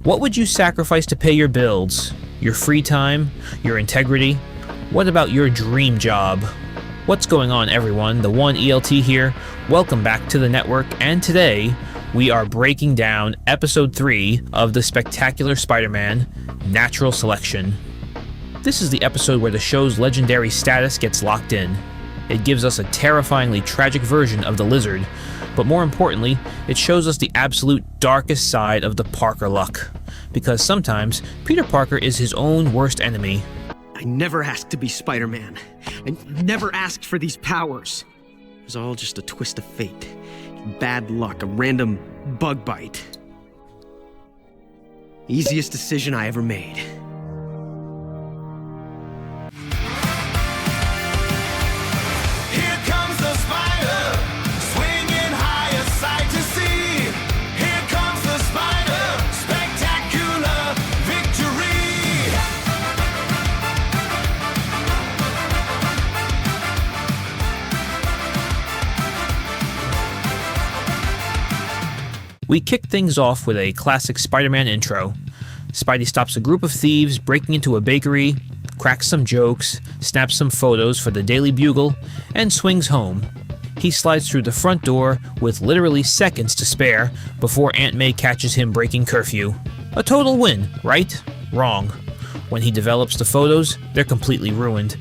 What would you sacrifice to pay your bills? Your free time? Your integrity? What about your dream job? What's going on, everyone? The One ELT here. Welcome back to the network, and today we are breaking down episode 3 of the spectacular Spider-Man, Natural Selection. This is the episode where the show's legendary status gets locked in. It gives us a terrifyingly tragic version of the Lizard, but more importantly, it shows us the absolute darkest side of the Parker luck. Because sometimes, Peter Parker is his own worst enemy. I never asked to be Spider-Man. I never asked for these powers. It was all just a twist of fate. Bad luck, a random bug bite. Easiest decision I ever made. We kick things off with a classic Spider-Man intro. Spidey stops a group of thieves breaking into a bakery, cracks some jokes, snaps some photos for the Daily Bugle, and swings home. He slides through the front door with literally seconds to spare before Aunt May catches him breaking curfew. A total win, right? Wrong. When he develops the photos, they're completely ruined.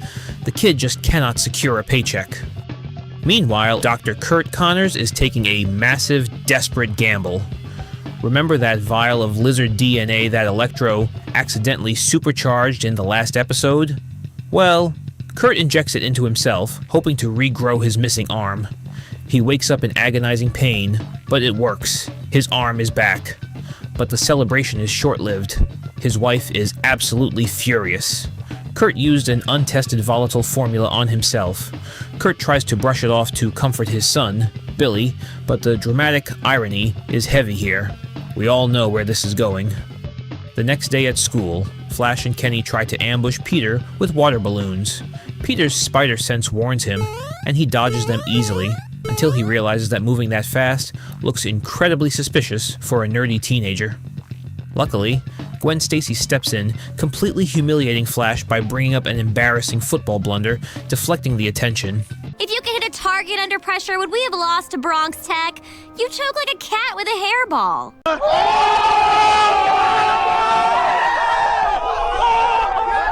The kid just cannot secure a paycheck. Meanwhile, Dr. Curt Connors is taking a massive, desperate gamble. Remember that vial of lizard DNA that Electro accidentally supercharged in the last episode? Well, Curt injects it into himself, hoping to regrow his missing arm. He wakes up in agonizing pain, but it works. His arm is back. But the celebration is short-lived. His wife is absolutely furious. Curt used an untested volatile formula on himself. Curt tries to brush it off to comfort his son, Billy, but the dramatic irony is heavy here. We all know where this is going. The next day at school, Flash and Kenny try to ambush Peter with water balloons. Peter's spider sense warns him, and he dodges them easily, until he realizes that moving that fast looks incredibly suspicious for a nerdy teenager. Luckily, Gwen Stacy steps in, completely humiliating Flash by bringing up an embarrassing football blunder, deflecting the attention. If you could hit a target under pressure, would we have lost to Bronx Tech? You choke like a cat with a hairball.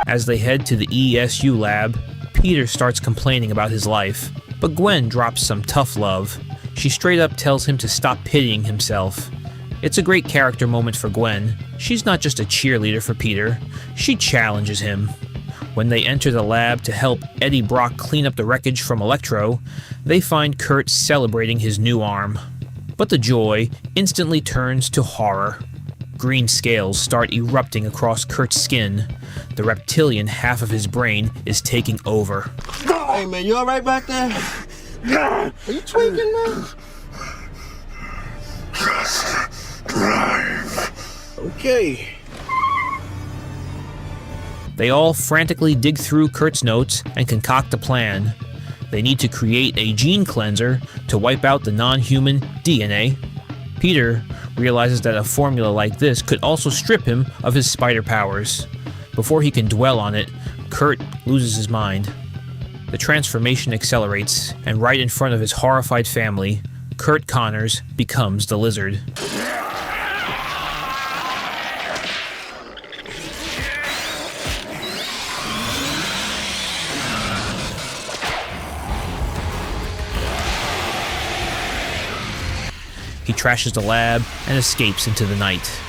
As they head to the ESU lab, Peter starts complaining about his life, but Gwen drops some tough love. She straight up tells him to stop pitying himself. It's a great character moment for Gwen. She's not just a cheerleader for Peter, she challenges him. When they enter the lab to help Eddie Brock clean up the wreckage from Electro, they find Curt celebrating his new arm. But the joy instantly turns to horror. Green scales start erupting across Curt's skin. The reptilian half of his brain is taking over. Hey man, you alright back there? Are you tweaking, man? Okay. They all frantically dig through Curt's notes and concoct a plan. They need to create a gene cleanser to wipe out the non-human DNA. Peter realizes that a formula like this could also strip him of his spider powers. Before he can dwell on it, Curt loses his mind. The transformation accelerates, and right in front of his horrified family, Curt Connors becomes the Lizard. He trashes the lab and escapes into the night.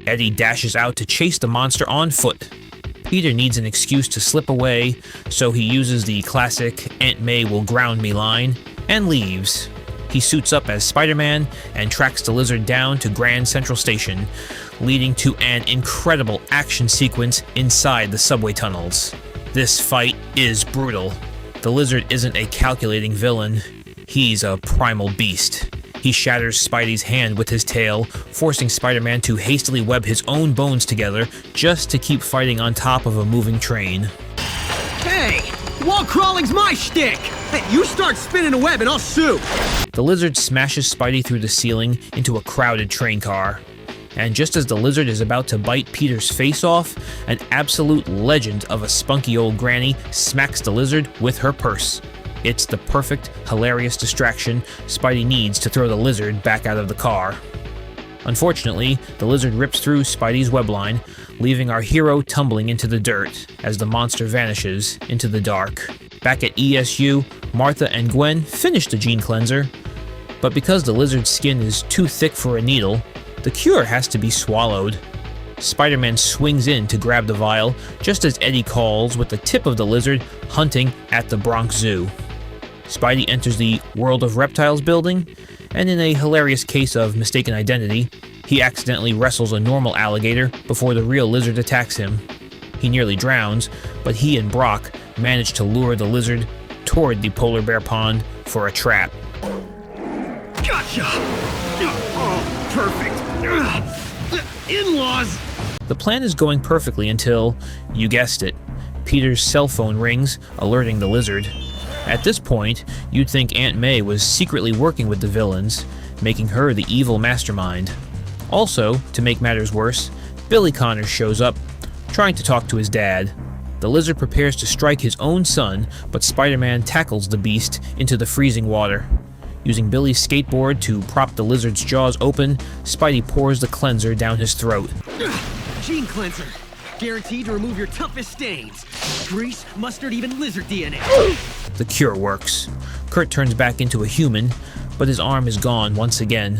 Eddie dashes out to chase the monster on foot. Peter needs an excuse to slip away, so he uses the classic "Aunt May will ground me" line and leaves. He suits up as Spider-Man and tracks the Lizard down to Grand Central Station, leading to an incredible action sequence inside the subway tunnels. This fight is brutal. The Lizard isn't a calculating villain. He's a primal beast. He shatters Spidey's hand with his tail, forcing Spider-Man to hastily web his own bones together just to keep fighting on top of a moving train. Hey, Wall crawling's my shtick! Hey, you start spinning a web and I'll sue! The lizard smashes Spidey through the ceiling into a crowded train car. And just as the lizard is about to bite Peter's face off, an absolute legend of a spunky old granny smacks the lizard with her purse. It's the perfect, hilarious distraction Spidey needs to throw the lizard back out of the car. Unfortunately, the lizard rips through Spidey's webline, leaving our hero tumbling into the dirt as the monster vanishes into the dark. Back at ESU, Martha and Gwen finish the gene cleanser, but because the lizard's skin is too thick for a needle, the cure has to be swallowed. Spider-Man swings in to grab the vial just as Eddie calls with the tip of the lizard hunting at the Bronx Zoo. Spidey enters the World of Reptiles building, and in a hilarious case of mistaken identity, he accidentally wrestles a normal alligator before the real lizard attacks him. He nearly drowns, but he and Brock manage to lure the lizard toward the polar bear pond for a trap. Gotcha! Oh, perfect. In-laws! The plan is going perfectly until, you guessed it, Peter's cell phone rings, alerting the lizard. At this point, you'd think Aunt May was secretly working with the villains, making her the evil mastermind. Also, to make matters worse, Billy Connors shows up, trying to talk to his dad. The lizard prepares to strike his own son, but Spider-Man tackles the beast into the freezing water. Using Billy's skateboard to prop the lizard's jaws open, Spidey pours the cleanser down his throat. Gene cleanser. Guaranteed to remove your toughest stains. Grease, mustard, even lizard DNA. The cure works. Kurt turns back into a human, but his arm is gone once again.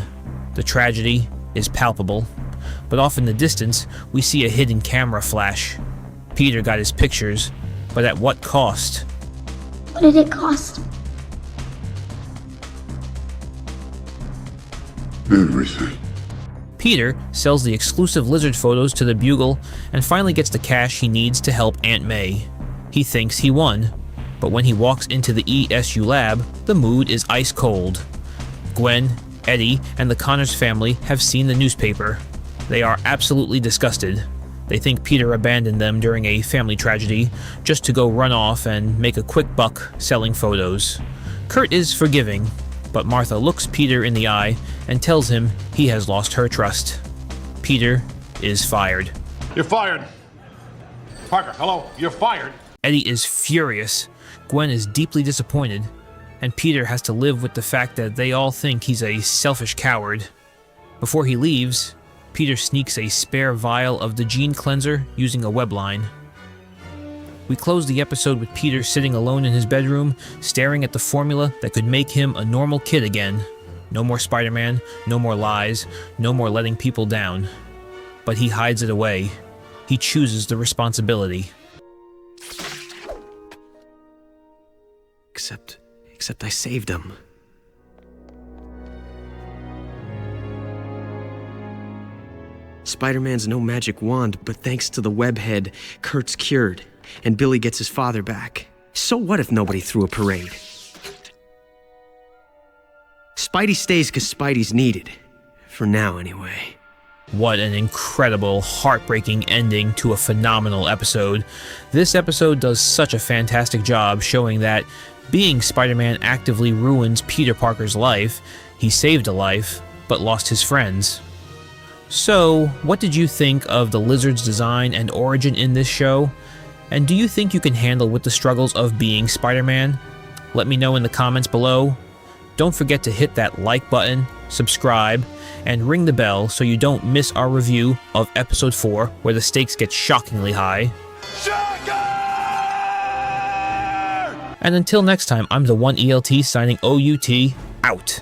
The tragedy is palpable, but off in the distance, we see a hidden camera flash. Peter got his pictures, but at what cost? What did it cost? Everything. Peter sells the exclusive lizard photos to the Bugle and finally gets the cash he needs to help Aunt May. He thinks he won, but when he walks into the ESU lab, the mood is ice cold. Gwen, Eddie, and the Connors family have seen the newspaper. They are absolutely disgusted. They think Peter abandoned them during a family tragedy just to go run off and make a quick buck selling photos. Kurt is forgiving, but Martha looks Peter in the eye and tells him he has lost her trust. Peter is fired. You're fired. Parker, hello. You're fired. Eddie is furious. Gwen is deeply disappointed, and Peter has to live with the fact that they all think he's a selfish coward. Before he leaves, Peter sneaks a spare vial of the gene cleanser using a webline. We close the episode with Peter sitting alone in his bedroom, staring at the formula that could make him a normal kid again. No more Spider-Man, no more lies, no more letting people down. But he hides it away. He chooses the responsibility. Except I saved him. Spider-Man's no magic wand, but thanks to the webhead, Kurt's cured, and Billy gets his father back. So what if nobody threw a parade? Spidey stays because Spidey's needed. For now, anyway. What an incredible, heartbreaking ending to a phenomenal episode. This episode does such a fantastic job showing that being Spider-Man actively ruins Peter Parker's life. He saved a life, but lost his friends. So, what did you think of the Lizard's design and origin in this show? And do you think you can handle with the struggles of being Spider-Man? Let me know in the comments below. Don't forget to hit that like button, subscribe, and ring the bell so you don't miss our review of Episode 4, where the stakes get shockingly high. Shocker! And until next time, I'm the 1ELT signing OUT, out.